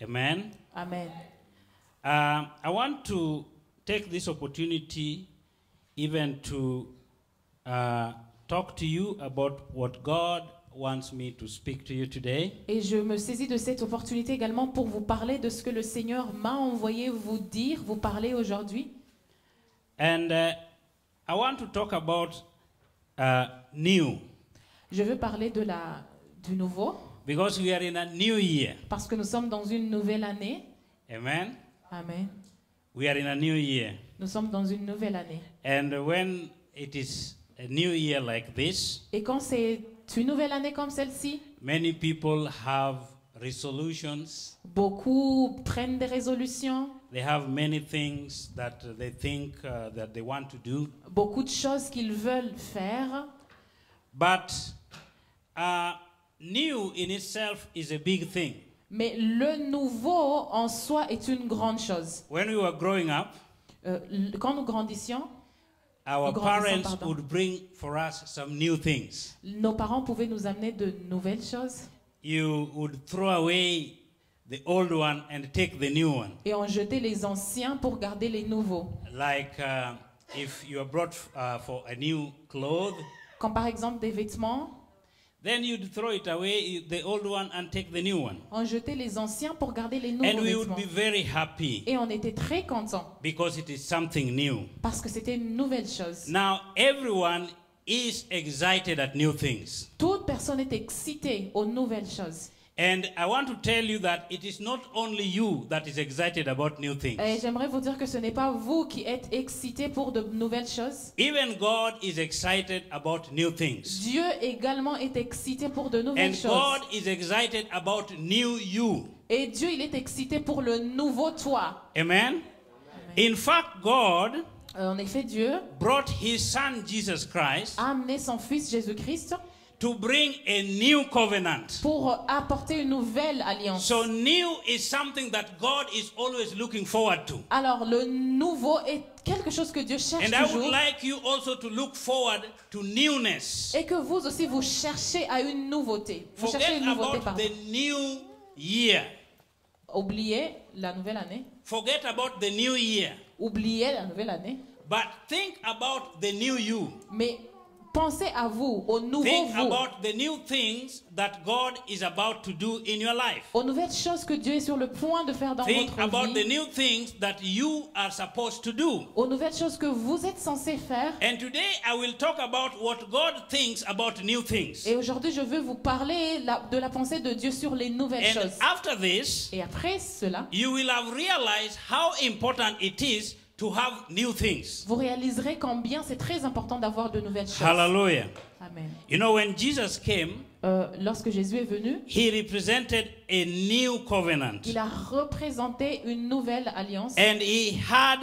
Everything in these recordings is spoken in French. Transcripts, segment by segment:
Amen. Amen. I want to take this opportunity even to talk to you about what God wants me to speak to you today. Et je me saisis de cette opportunité également pour vous parler de ce que le Seigneur m'a envoyé vous dire, vous parler aujourd'hui. And I want to talk about new. Je veux parler du nouveau. Because we are in a new year. Parce que nous sommes dans une nouvelle année. Amen. Amen. We are in a new year. Nous sommes dans une nouvelle année. And when it is a new year like this, Et quand c'est une nouvelle année comme celle-ci, many people have resolutions. beaucoup prennent des résolutions. They have many things that they think that they want to do. Beaucoup de choses qu'ils veulent faire. But new in itself is a big thing. Mais le nouveau en soi est une grande chose. When we were growing up, Quand nous grandissions, our parents would bring for us some new things. nos parents pouvaient nous amener de nouvelles choses. You would throw away the old one and take the new one. Et on jetait les anciens pour garder les nouveaux. Like if you are brought for a new cloth, Comme par exemple des vêtements, then you'd throw it away, the old one, and take the new one. on jetait les anciens pour garder les nouveaux And we would vêtements. be very happy Et on était très contents because it is something new. parce que c'était une nouvelle chose. Now everyone is excited at new things. Toute personne est excitée aux nouvelles choses. And I want to tell you that it is not only you that is excited about new things. Et j'aimerais vous dire que ce n'est pas vous qui êtes excités pour de nouvelles choses. Even God is excited about new things. Dieu également est excité pour de nouvelles And choses. God is excited about new you. Et Dieu, il est excité pour le nouveau toi. Amen? In fact, God En effet, Dieu brought his son Jesus Christ a amené son fils Jésus-Christ to bring a new covenant. pour apporter une nouvelle alliance. So new is something that God is always looking forward to. Alors, le nouveau est quelque chose que Dieu cherche And I would toujours. like you also to look forward to newness. Et que vous aussi, vous cherchez à une nouveauté. Vous cherchez Forget une nouveauté, about pardon. the new year. Oubliez la nouvelle année. Forget about the new year. Oubliez la nouvelle année. But think about the new you. Mais pensez à vous, au nouveau Think vous, about the new things that God is about to do in your life. aux nouvelles choses que Dieu est sur le point de faire dans Think votre about the vie, new things that you are supposed to do. aux nouvelles choses que vous êtes censés faire. And today I will talk about what God thinks about new things. Et aujourd'hui, je veux vous parler de la pensée de Dieu sur les nouvelles And choses. after this, Et après cela, you will have realized how important it is to have new things. vous réaliserez combien c'est très important d'avoir de nouvelles choses. Hallelujah. Amen. You know, when Jesus came, Lorsque Jésus est venu, he represented a new covenant. il a représenté une nouvelle alliance And he had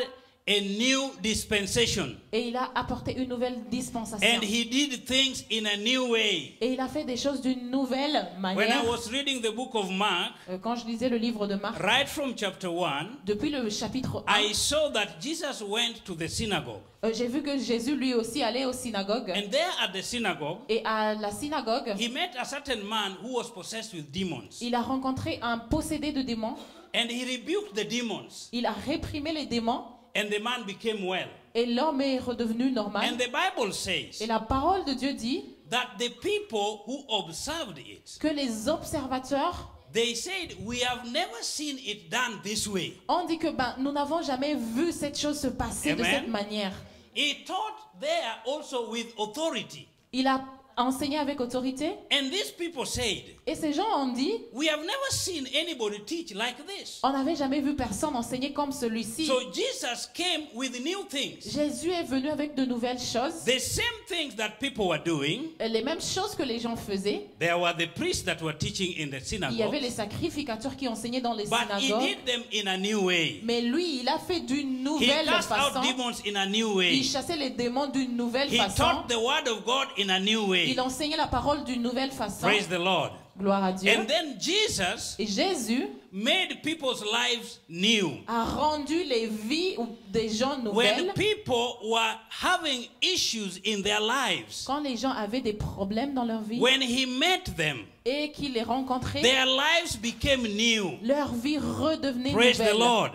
a new dispensation. et il a apporté une nouvelle dispensation. And he did things in a new way. Et il a fait des choses d'une nouvelle When I manière. was reading the book of Mark, Quand je lisais le livre de Marc, right from chapter 1, depuis le chapitre 1, I saw that Jesus went to the synagogue. j'ai vu que Jésus lui aussi allait aux synagogues. And there at the synagogue, Et à la synagogue, he met a certain man who was possessed with demons. il a rencontré un possédé de démons. And he rebuked the demons. Il a réprimé les démons And the man became well. et l'homme est redevenu normal. And the Bible Et says la parole de Dieu dit that the people who observed it, que les observateurs they said, we have never seen it done this way. ont dit que nous n'avons jamais vu cette chose se passer de Amen. cette manière. He taught there also with authority. Il a enseigné avec autorité And these people said, et ces gens ont dit we have never seen anybody teach like this. on n'avait jamais vu personne enseigner comme celui-ci. So Jesus came with new things. Jésus est venu avec de nouvelles choses, The same things that people were doing. les mêmes choses que les gens faisaient. There were the priests that were teaching in the Il y avait synagogue. les sacrificateurs qui enseignaient dans les But he synagogues. did them in a new way. Mais lui, il a fait d'une He nouvelle cast out façon. demons in a new Il way. chassait les démons d'une nouvelle He façon. taught the word of God in a new way. Il enseignait la parole d'une nouvelle façon. Praise the Lord. Gloire à Dieu. And then Jesus Et Jésus made people's lives new. a rendu les vies des gens When nouvelles. people were having issues in their lives, Quand les gens avaient des problèmes dans leur vie when he met them, et qu'il les rencontrait, their lives became new. leur vie redevenait Praise the nouvelle. Lord.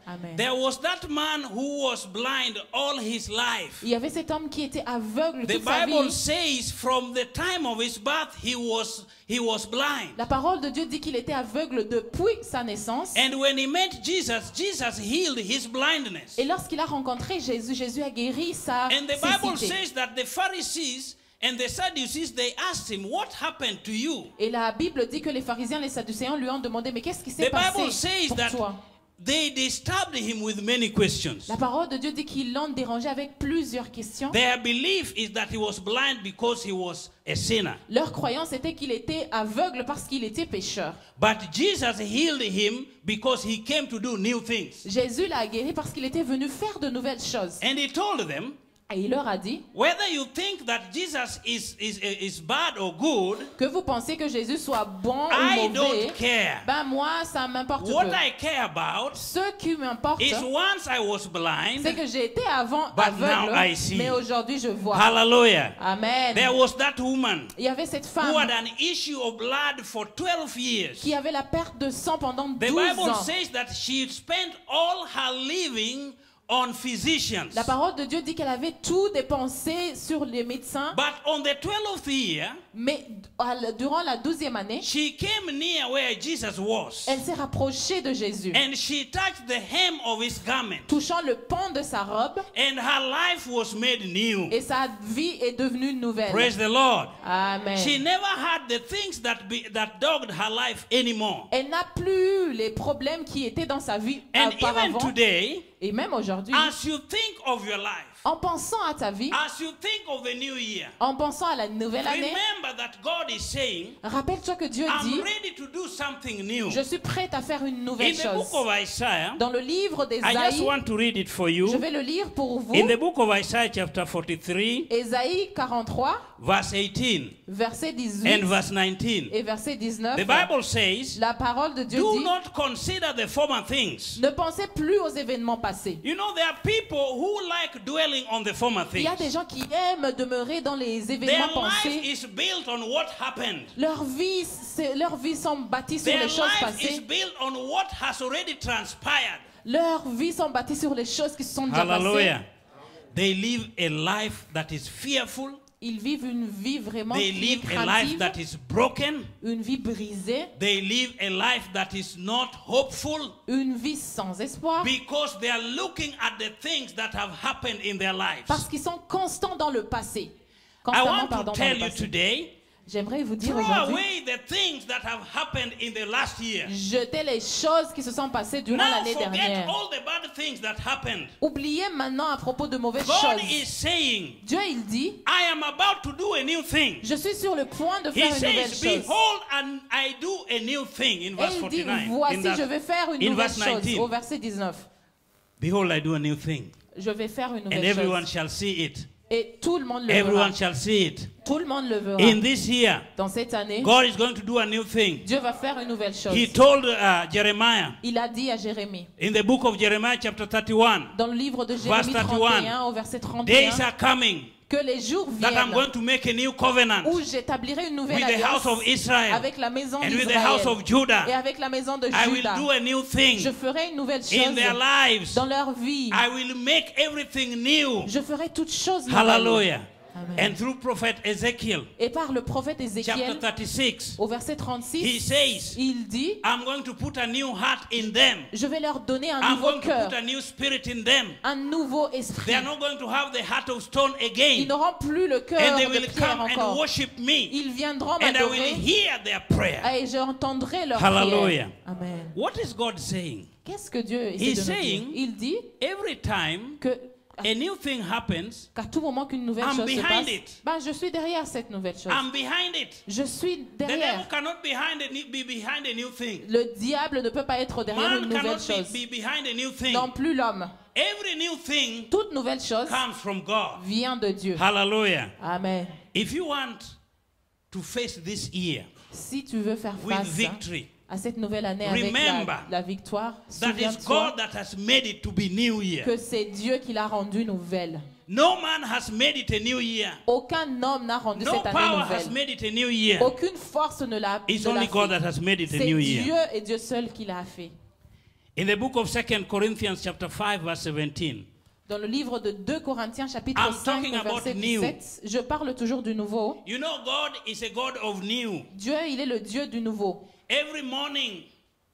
Amen. There was that man who was blind all his life. Il y avait cet homme qui était aveugle The toute sa Bible vie. says from the time of his birth he was blind. La parole de Dieu dit qu'il était aveugle depuis sa naissance. And when he met Jesus, Jesus healed his blindness. Et lorsqu'il a rencontré Jésus, Jésus a guéri sa And the Bible cécité. says that the Pharisees and the Sadducees, they asked him, what happened to you? Et la Bible dit que les pharisiens et les sadducéens lui ont demandé, mais qu'est-ce qui s'est The Bible passé says pour that toi? they disturbed him with many questions. La parole de Dieu dit qu'ils l'ont dérangé avec plusieurs questions. Their belief is that he was blind because he was a sinner. Leur croyance était qu'il était aveugle parce qu'il était pécheur. But Jesus healed him because he came to do new things. Jésus l'a guéri parce qu'il était venu faire de nouvelles choses. And he told them, Et il leur a dit, whether you think that Jesus is bad or good, que vous pensez que Jésus soit bon I ou mauvais, don't care. ben moi, ça m'importe What peu. I care about Ce qui m'importe, is once I was c'est blind, que j'ai été avant But now I aveugle, see. mais aujourd'hui je vois. hallelujah. Amen. There was that woman Il y avait cette who had femme an issue of blood for 12 years. qui avait la perte de sang pendant The 12 Bible ans. says that she spent all her living on physicians. La parole de Dieu dit qu'elle avait tout dépensé sur les médecins, But on the 12th year, mais durant la 12e année, she came near where Jesus was. elle s'est rapprochée de Jésus, And she touched the hem of his garment. touchant le pan de sa robe, And her life was made new. et sa vie est devenue nouvelle. Praise the Lord. Amen. She never had the things that dogged her life anymore. Elle n'a plus les problèmes qui étaient dans sa vie And even auparavant. today, Et même aujourd'hui, as you think of your life, en pensant à ta vie, as you think of the new year, en pensant à la nouvelle année, remember that God is saying, rappelle-toi que Dieu I'm dit, ready to do something new. je suis prête à faire une nouvelle In the chose. book of Isaiah, Dans le livre I just d'Ésaïe, want to read it for you. je vais le lire pour vous. In the book of Isaiah, chapter 43, Ésaïe 43, verse 18 verset 18 and verse 19. et verset 19. The Bible says, La parole de Dieu do dit, not consider the former things. ne pensez plus aux événements passés. You know, there are people who like dwelling on the former Il y a things. des gens qui aiment demeurer dans les Their événements life passés. is built on what happened. Leur vie sont bâties sur Their les choses life is passées. built on what has already transpired. Leur vie sont bâties sur les choses qui se sont déjà passées. Hallelujah. They live a life that is fearful. Ils vivent une vie vraiment They qui est live a life craintive, that is broken. une vie brisée, They live a life that is not hopeful une vie sans espoir, because they are looking at the things that have happened in their lives. parce qu'ils sont constants dans le passé. I Constamment, want to pardon, dans tell le you passé. today, J'aimerais vous dire throw aujourd'hui, away the things that have happened in the last year. jetez les choses qui se sont passées durant Now l'année forget dernière. all the bad things that happened. Oubliez maintenant à propos de mauvaises God choses. is saying, Dieu, il dit, I am about to do a new thing. je suis sur le point de He faire une nouvelle says, chose. behold, and I do a new thing in Et verse il dit, 49. voici, je vais faire une in nouvelle verse chose. 19. Au verset 19. Behold, I do a new thing. Je vais faire une And nouvelle everyone chose. shall see it. Et tout le monde le Everyone verra. shall see it. Tout le monde le verra. In this year, Dans cette année, God is going to do a new thing. Dieu va faire une nouvelle chose. He told Jeremiah Il a dit à Jérémie, in the book of Jeremiah, chapter 31, dans le livre de Jérémie 31, au verset days 31, are coming que les jours that I'm viennent going to make a new covenant où j'établirai une nouvelle with the house of alliance Israel avec la maison and with the house d'Israël of Judah. et avec la maison de I will Juda. do a new thing Je ferai une nouvelle in chose their lives. dans leur vie. I will make everything new. Je ferai toutes choses nouvelles. Hallelujah. Amen. And through prophet Ezekiel, Et par le prophète chapter Ézéchiel, 36, au verset he 36, says, il dit, I'm going to put a new heart in them. je vais leur donner un I'm nouveau going to cœur, put a new spirit in them. un nouveau They esprit. are not going to have the heart of stone Ils again. n'auront plus le cœur And they de will pierre come and encore. worship me. Ils viendront And I will m'adorer hear their prayer. et j'entendrai leur Hallelujah. prière. Amen. What is God saying? Qu'est-ce que Dieu essaie He's de nous dire? saying- Il dit Every time que a new thing happens, qu'à tout moment qu'une nouvelle I'm chose se behind passe, it. ben, je suis derrière cette nouvelle chose. I'm behind it. Je suis The devil derrière. cannot be behind a new thing. Le diable ne peut pas être derrière une Man nouvelle cannot chose. be behind a new thing. Non plus l'homme. Every new thing Toute nouvelle chose comes from God. vient de Dieu. Hallelujah. Amen. If you want to face this year Si tu veux faire with face victory, à cette nouvelle année avec remember la victoire, that is souviens-toi God that has made it to be new year. que c'est Dieu qui l'a rendue nouvelle. No man has made it a new year. Aucun homme n'a rendu No cette année power has nouvelle. made it a new year. Aucune force ne l'a It's ne l'a only God fait. that has made it a C'est new Dieu year. et Dieu seul qui l'a fait. In the book of 2 Corinthians chapter 5 verse 17, Dans le livre de 2 Corinthiens chapitre I'm 5 talking about verset new. 17, je parle toujours du nouveau. you know God is a God of new. Dieu, il est le Dieu du nouveau. Every morning,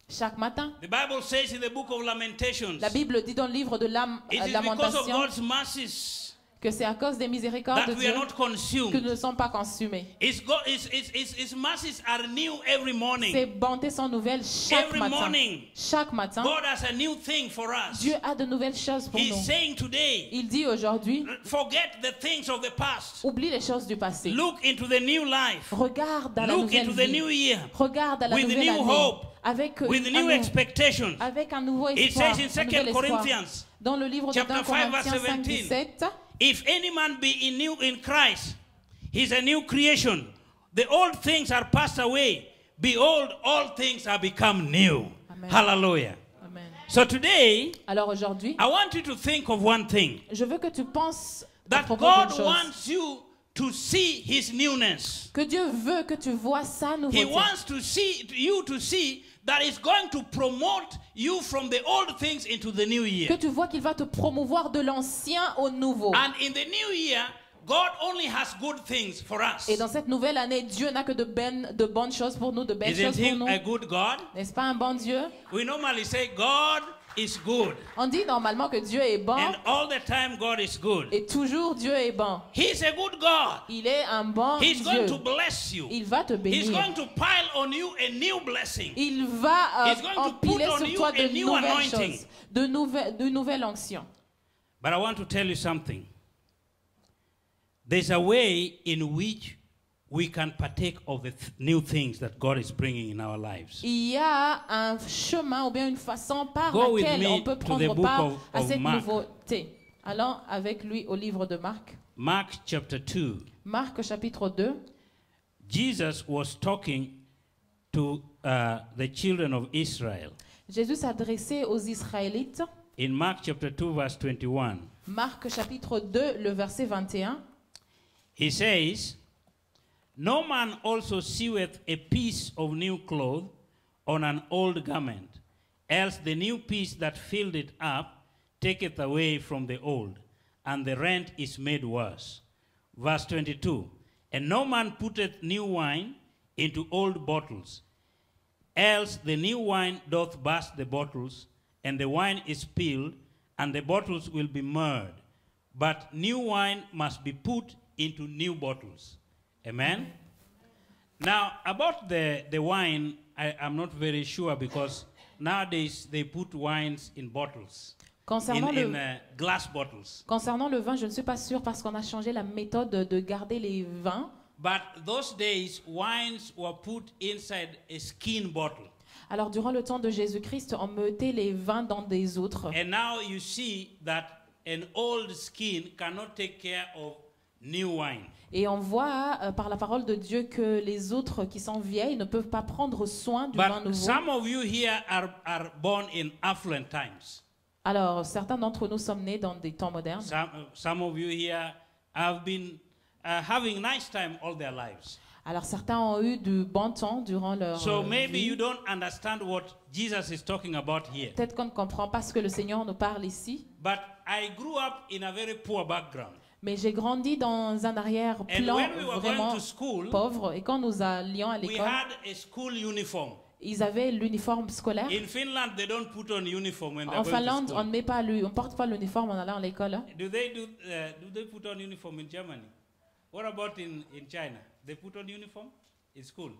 Chaque matin, the Bible says in the book of Lamentations, la Bible dit dans le livre de it is because of Lamentation God's mercies que c'est à cause des miséricordes that de we are Dieu not que consumed. nous ne sommes pas consumés. His mercies are new every Ses morning. bontés sont nouvelles chaque Every matin. morning, Chaque matin, God has a new thing for us. Dieu a de nouvelles choses pour He's nous. saying today, Il dit aujourd'hui, forget the things of the past. oublie les choses du passé. Look into the new life. Regarde à la Look nouvelle into the vie. new year Regarde à la with nouvelle new année. hope, Avec with un new nou- expectations. avec un nouveau It espoir. says in Un nouvel 2 espoir. Corinthians, Dans le livre de 1 chapter 5, verse Corinthiens 5, 17. 17, if any man be in Christ, he's a new creation. The old things are passed away. Behold, all things are become new. Amen. Hallelujah. Amen. So today, Alors aujourd'hui, I want you to think of one thing. je veux que tu penses à That propos d'une God chose. wants you to see his newness. Que Dieu veut que tu vois sa He nouveauté. wants to see you to see that is going to promote you from the old things into the new year. Que tu vois qu'il va te promouvoir de l'ancien au nouveau. And in the new year, God only has good things for us. Et dans cette nouvelle année, Dieu n'a que de bonnes choses pour nous, de belles Isn't choses pour he nous. a good God? N'est-ce pas un bon Dieu? We normally say God is good. On dit normalement que Dieu est bon And all the time God is good. et toujours Dieu est bon. He's a good God. Il est un bon He's going Dieu. to bless you. Il va te He's bénir. going to pile on you a new blessing. Il va He's going to empiler put on sur you toi a de new nouvelles anointing. choses, de nouvelles onctions. But I want to tell you something. There's a way in which we can partake of the new things that God is bringing in our lives. Il y a un chemin ou bien une façon par Go with laquelle me on peut to the prendre book part of à cette Mark. nouveauté. Allons avec lui au livre de Marc. Mark chapter 2. Marc chapitre 2. Jesus was talking to the children of Israel. Jésus s'adressait aux Israélites. In Mark chapter 2 verse 21, Marc chapitre 2, le verset 21. he says, no man also seweth a piece of new cloth on an old garment, else the new piece that filled it up taketh away from the old, and the rent is made worse. Verse 22, and no man putteth new wine into old bottles, else the new wine doth burst the bottles, and the wine is spilled, and the bottles will be marred. But new wine must be put into new bottles. Amen? Now, about the wine, I'm not very sure because nowadays they put wines in bottles, Concernant in le, glass bottles. concernant le vin, je ne suis pas sûre parce qu'on a changé la méthode de garder les vins. But those days, wines were put inside a skin bottle. Alors, durant le temps de Jésus-Christ, on mettait les vins dans des outres. And now you see that an old skin cannot take care of new wine. Et on voit par la parole de Dieu que les autres qui sont vieilles ne peuvent pas prendre soin du vin But nouveau. some of you here are born in affluent times. Alors, certains d'entre nous sommes nés dans des temps modernes. Some of you here have been having nice time all their lives. Alors, certains ont eu du bon temps durant leur So maybe vie. you don't understand what Jesus is talking about here. Peut-être qu'on ne comprend pas ce que le Seigneur nous parle ici. But I grew up in a very poor background. Mais j'ai grandi dans un And arrière-plan when we were vraiment going to school, pauvre. Et quand nous allions à we l'école, had a school uniform. ils avaient l'uniforme scolaire. In Finland, they don't put on uniform when they're En going to Finlande, school. on porte pas l'uniforme en allant à l'école. Do they put on uniform in Germany? What about in China? They put on uniform in school?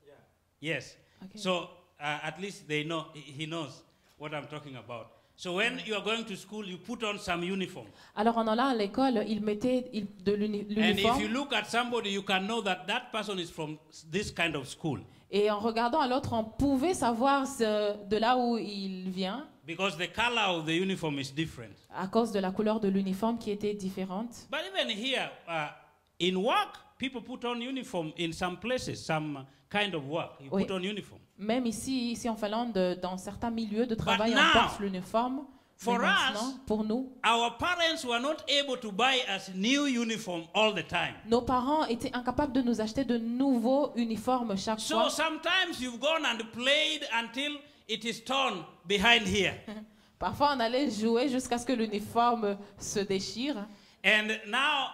Yeah. Yes. Okay. So at least they know, he knows what I'm talking about. So when you are going to school, you put on some uniform. Alors en allant à l'école, ils mettaient de And if you l'uniforme. look at somebody, you can know that that person is from this kind of school. Et en regardant à l'autre, on pouvait savoir de là où il vient Because the color of the uniform is different. à cause de la couleur de l'uniforme qui était différente. But even here, in work, people put on uniform in some places, some kind of work. You Oui. put on uniform. Même ici en Finlande, dans certains milieux de travail, now, on porte l'uniforme. for Mais maintenant, us, pour nous, Our parents were not able to buy us new uniform all the time. nos parents étaient incapables de nous acheter de nouveaux uniformes chaque So fois. sometimes you've gone and played until it is torn behind here. Parfois, on allait jouer jusqu'à ce que l'uniforme se déchire. And now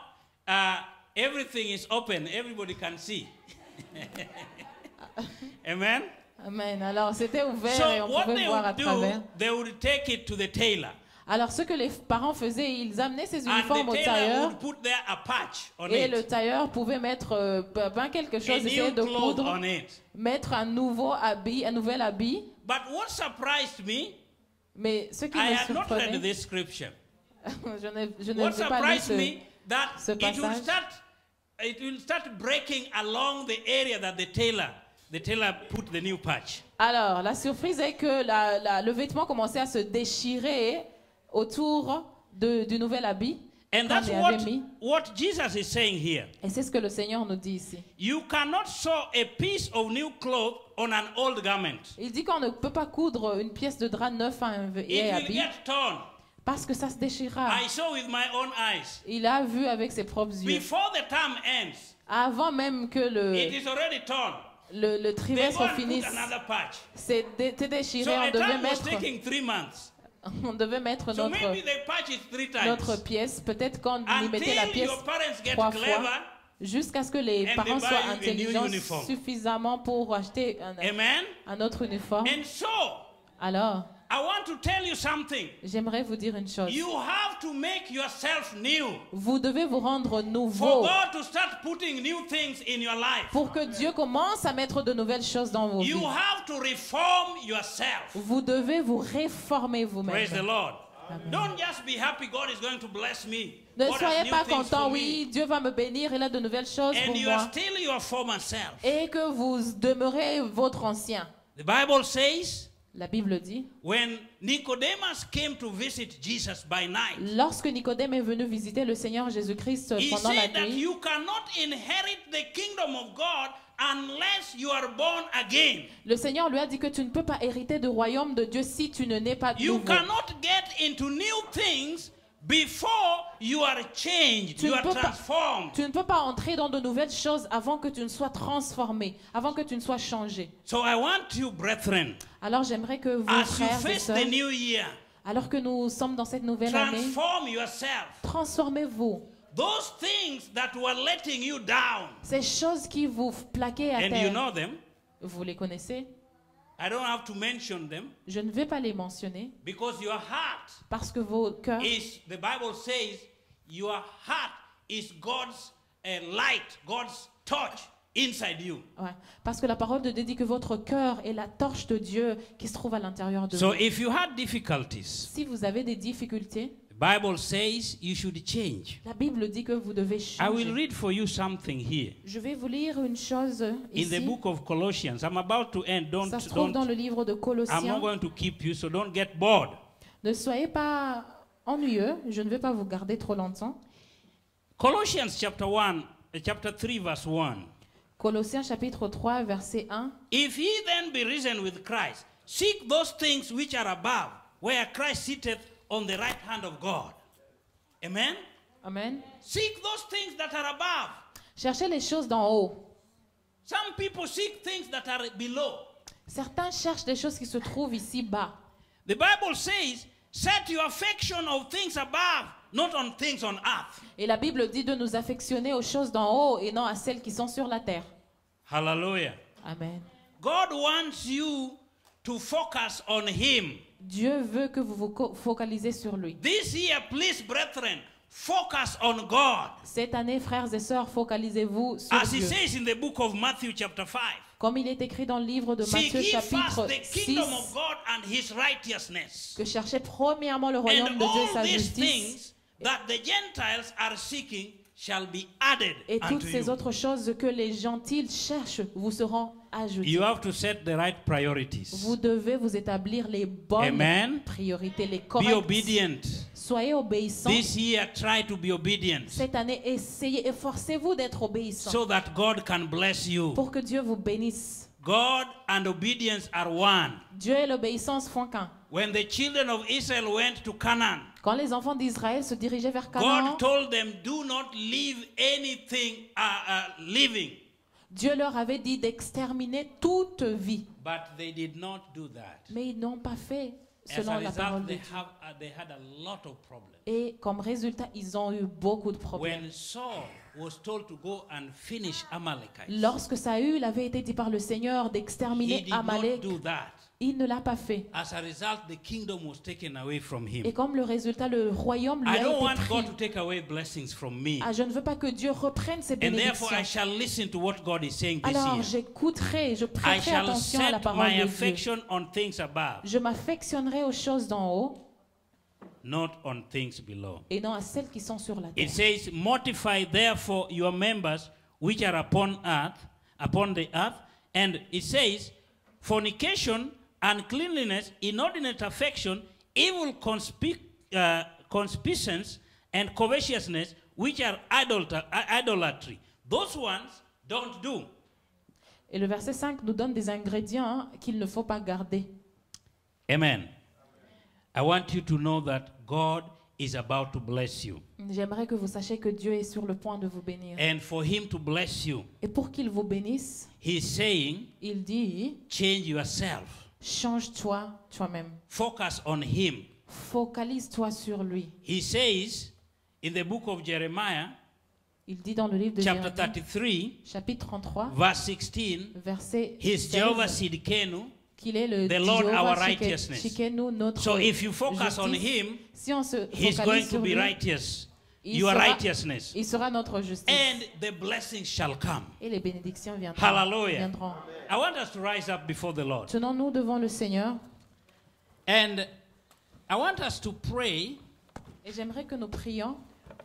everything is open. Everybody can see. Amen? Amen. Alors, c'était ouvert et So on what pouvait they voir à would travers. do, they would take it to the tailor. Alors, ce que les parents faisaient, ils amenaient ces And uniformes au the tailor tailleur. would put there a patch on Et le it. tailleur pouvait mettre quelque A chose, essayer new de cloth coudre, on it. mettre un nouveau habit, un nouvel habit. But what surprised me, Mais ce qui I me had not read surprenait, this scripture. je ne What vais pas lire surprised me that ce it will start breaking along the area that the tailor put the new patch. Alors, la surprise est que le vêtement commençait à se déchirer autour du nouvel habit And qu'on that's y avait mis. what Jesus is saying here. Et c'est ce que le Seigneur nous dit ici. You cannot sew a piece of new cloth on an old garment. Il dit qu'on ne peut pas coudre une pièce de drap neuf à un It vieil will habit get torn. parce que ça se déchirera. I saw with my own eyes. Il a vu avec ses propres yeux. Before the term ends, Avant même que it is already torn. le They trimestre go and put finisse, another patch. c'était So déchiré. a On devait time was mettre, taking 3 months. on devait mettre So maybe notre, the patch is 3 notre times. pièce. Peut-être qu'on y mettait la Until pièce your parents get 3 clever. fois. Jusqu'à ce que les And parents they buy soient you a new intelligents uniform. suffisamment pour acheter Amen. un autre uniforme. And so, Alors, I want to tell you something. j'aimerais vous dire une chose. You have to make yourself new. Vous devez vous rendre For nouveau God to start putting new things in your life. pour que Dieu commence à mettre de nouvelles choses dans vos vies. You have to reform yourself. Vous devez vous réformer Praise the vous-même. Lord. Don't just be happy God is going to bless me. Ne God has soyez new pas things content, for oui, me. Dieu va me bénir, il a de nouvelles choses And pour you are moi. still your former self. Et que vous demeurez votre ancien. The Bible says La Bible dit, when Nicodemus came to visit Jesus by night, lorsque Nicodème est venu visiter le Seigneur Jésus-Christ he pendant la said that nuit, you cannot inherit the kingdom of God unless you are born again. le Seigneur lui a dit que tu ne peux pas hériter du royaume de Dieu si tu ne nais pas de You nouveau. cannot get into new things before you are changed, Tu you ne are peux pas- transformed. Tu ne peux pas entrer dans de nouvelles choses avant que tu ne sois transformé, avant que tu ne sois changé. So I want you, brethren, Alors j'aimerais que vous, as you frères et face sœurs, the new year, alors que nous sommes dans cette nouvelle année, transform yourself. transformez-vous. Those things that were letting you down, Ces choses qui vous plaquaient à and you terre, know them. vous les connaissez. I don't have to mention them Je ne vais pas les mentionner because your heart parce que vos cœurs, the Bible says, your heart is God's light, God's torch inside you. ouais, parce que la parole de Dieu dit que votre cœur est la torche de Dieu qui se trouve à l'intérieur de So vous. if you had difficulties, Si vous avez des difficultés, the Bible says you should change. la Bible dit que vous devez I will changer. read for you something here Je vais vous lire une chose in the ici. book of Colossians. I'm about to end. Ça se trouve dans le livre de I'm not Colossiens. going to keep you, so don't get bored. Ne soyez pas ennuyeux, je ne vais pas vous garder trop longtemps. Colossians chapter 3, verse 1. Colossiens chapitre 3, verset 1. If ye then be risen with Christ, seek those things which are above, where Christ sitteth on the right hand of God. Amen? Amen. Seek those things that are above. Cherchez les choses d'en haut. Some people seek things that are below. Certains cherchent des choses qui se trouvent ici bas. The Bible says, set your affection of things above, not on things on earth. Et la Bible dit de nous affectionner aux choses d'en haut et non à celles qui sont sur la terre. Hallelujah. Amen. God wants you to focus on Him. Dieu veut que vous vous focalisez sur lui. This year, please, brethren, focus on God. Cette année, frères et sœurs, focalisez-vous sur As He Dieu. says in the book of Matthew chapter 5. Comme il est écrit dans le livre de Seek Matthieu ye first chapitre the 6, kingdom of God and His righteousness. que cherchez premièrement le royaume And de Dieu et sa all these justice, things that the Gentiles are seeking shall be added et toutes unto ces you. autres choses que les gentils cherchent vous seront ajoutées. You have to set the right priorities. Vous devez vous établir les bonnes Amen. priorités, les Be correctes. obedient. Soyez obéissants. This year, try to be obedient Cette année, essayez, efforcez-vous d'être obéissants so that God can bless you. pour que Dieu vous bénisse. God and obedience are one. Dieu et l'obéissance font qu'un. When the children of Israel went to Canaan, Quand les enfants d'Israël se dirigeaient vers Canaan, God told them, do not leave anything living. Dieu leur avait dit d'exterminer toute vie. But they did not do that. Mais ils n'ont pas fait As selon a la parole result, de Dieu. they had a lot of problems. Et comme résultat, ils ont eu beaucoup de problèmes. When Saul was told to go and finish Amalekites, Lorsque Saül avait été dit par le Seigneur he d'exterminer did not Amalek, do that. il ne l'a pas fait. As a result, the kingdom was taken away from him. Et comme le résultat, le royaume lui I a don't été want pris. God to take away blessings from me. Ah, je ne veux pas que Dieu reprenne ses And therefore, I bénédictions. shall listen to what God is saying this Alors year. j'écouterai, je I prêterai shall attention à la set parole my de Dieu. affection on things above, Je m'affectionnerai aux choses d'en haut not on things below. et non à celles qui sont sur la terre. It says, mortify therefore your members which are upon the earth. And it says, fornication, uncleanliness, inordinate affection, evil concupiscence, and covetousness, which are idolatry. Those ones don't do. Et le verset 5 nous donne des ingrédients qu'il ne faut pas garder. Amen. I want you to know that God is about to bless you. J'aimerais que vous sachiez que Dieu est sur le point de vous bénir. And for him to bless you, Et pour qu'il vous bénisse, he's saying, il dit, change yourself. change-toi toi-même. Focus on him. Focalise-toi sur lui. He says in the book of Jeremiah, Il dit dans le livre de chapter Jérémie, 33, chapitre 33, verse 16, verset he's Jehovah 16, Sidkenu. qu'il est le the Lord our Jéhovah righteousness. Shikenu, notre So if you focus on justice. him, Si on se he's going focalise to sur be lui, righteous. il Your sera- righteousness. il sera notre justice. And the blessings shall come. Et les bénédictions viendront. Hallelujah. viendront. I want us to rise up before the Lord. Tenons-nous devant le Seigneur And I want us to pray et j'aimerais que nous prions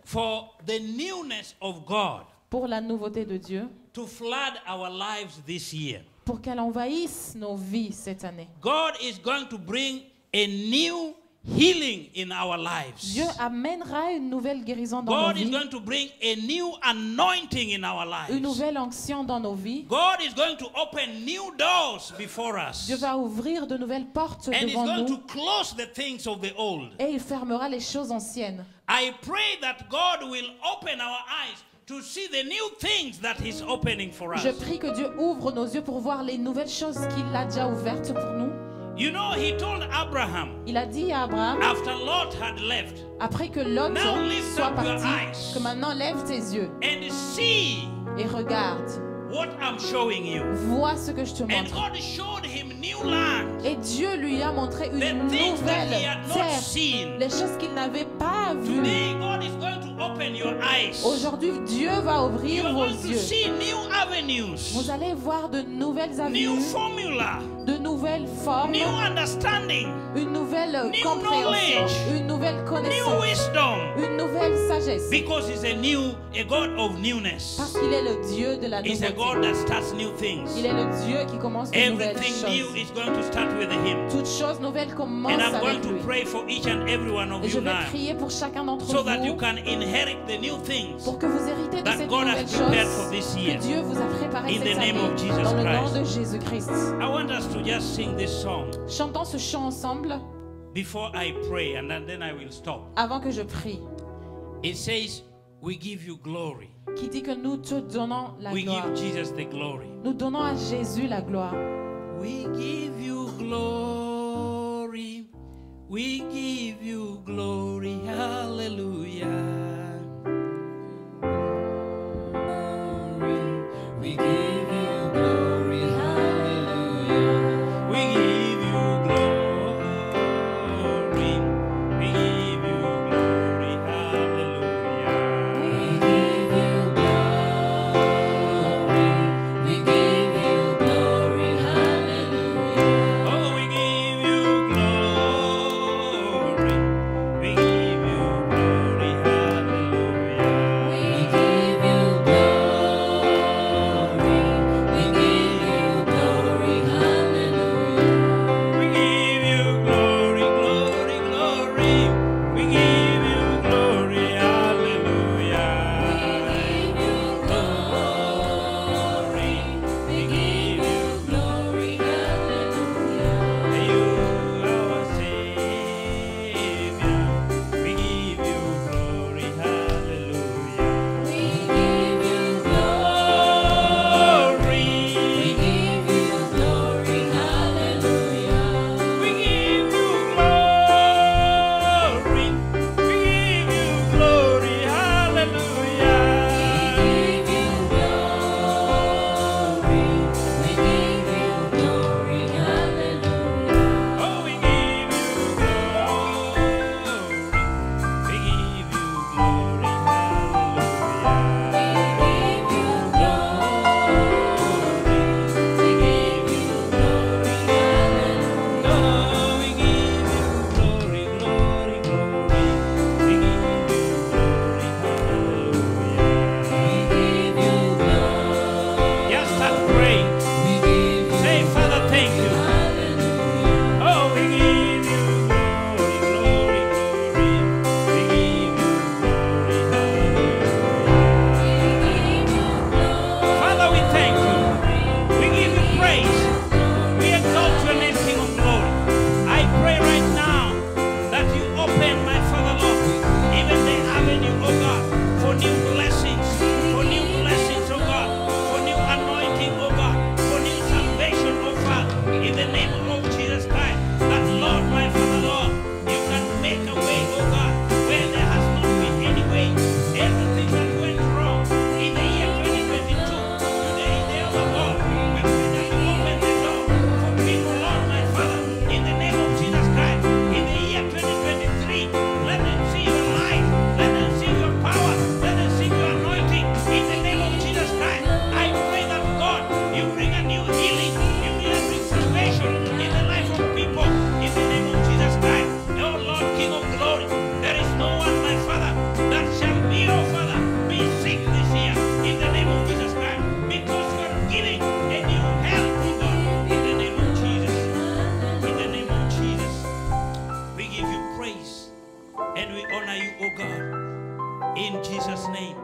for the newness of God pour la nouveauté de Dieu, to flood our lives this year. pour qu'elle envahisse nos vies cette année. God is going to bring a new healing in our lives. Dieu amènera une nouvelle guérison dans nos God is vies, going to bring a new anointing in our une lives. nouvelle onction dans nos vies. God is going to open new doors before us. Dieu va ouvrir de nouvelles portes And He's devant going nous to close the things of the old. et il fermera les choses anciennes. I pray that God will open our eyes to see the new things that He's opening for us. Je prie que Dieu ouvre nos yeux pour voir les nouvelles choses qu'il a déjà ouvertes pour nous. You know, He told Abraham, Il a dit à Abraham, after Lot had left, après que Lot Now lift soit up your parti, eyes. que maintenant lève tes yeux and see et regarde, what I'm showing you. vois ce que je te And montre. God showed him new land, Et Dieu lui a montré une the things that nouvelle he had not terre, seen. les choses qu'il n'avait pas vues. Today, God is going to open your eyes. Aujourd'hui, Dieu va You ouvrir are vos going to yeux. see new avenues, Vous allez voir de nouvelles new avenues, formula, de nouvelles formes, new understanding, une nouvelle new compréhension, knowledge, une nouvelle new connaissance, wisdom, une nouvelle sagesse. because He's a God of newness. Parce qu'il est le Dieu de la He's a God nouveauté. that starts new things. Il est le Dieu qui commence de nouvelles Everything new choses. is going to start with Him. Toute chose nouvelle commence And I'm going avec to lui. pray for each and every one of Et je you vais now, prier pour chacun d'entre so that you vous can inherit the new things pour que vous héritez de that cette God has nouvelle prepared for chose this que year. Dieu vous a préparé In cette the name année of Jesus dans le nom Christ. de Jésus-Christ. I want us to just sing this song Chantons ce chant ensemble before I pray, and then I will stop. avant que je prie. It says, we give you glory. Qui dit que nous te donnons la We gloire. give Jesus the glory. Nous donnons à Jésus la gloire. We give you glory. We give you glory. Hallelujah. We give you glory, hallelujah. We give you glory. We give you glory. Hallelujah. We give you glory, we give you glory, hallelujah. Oh, we give you glory. praise and we honor you, O God, in Jesus' name.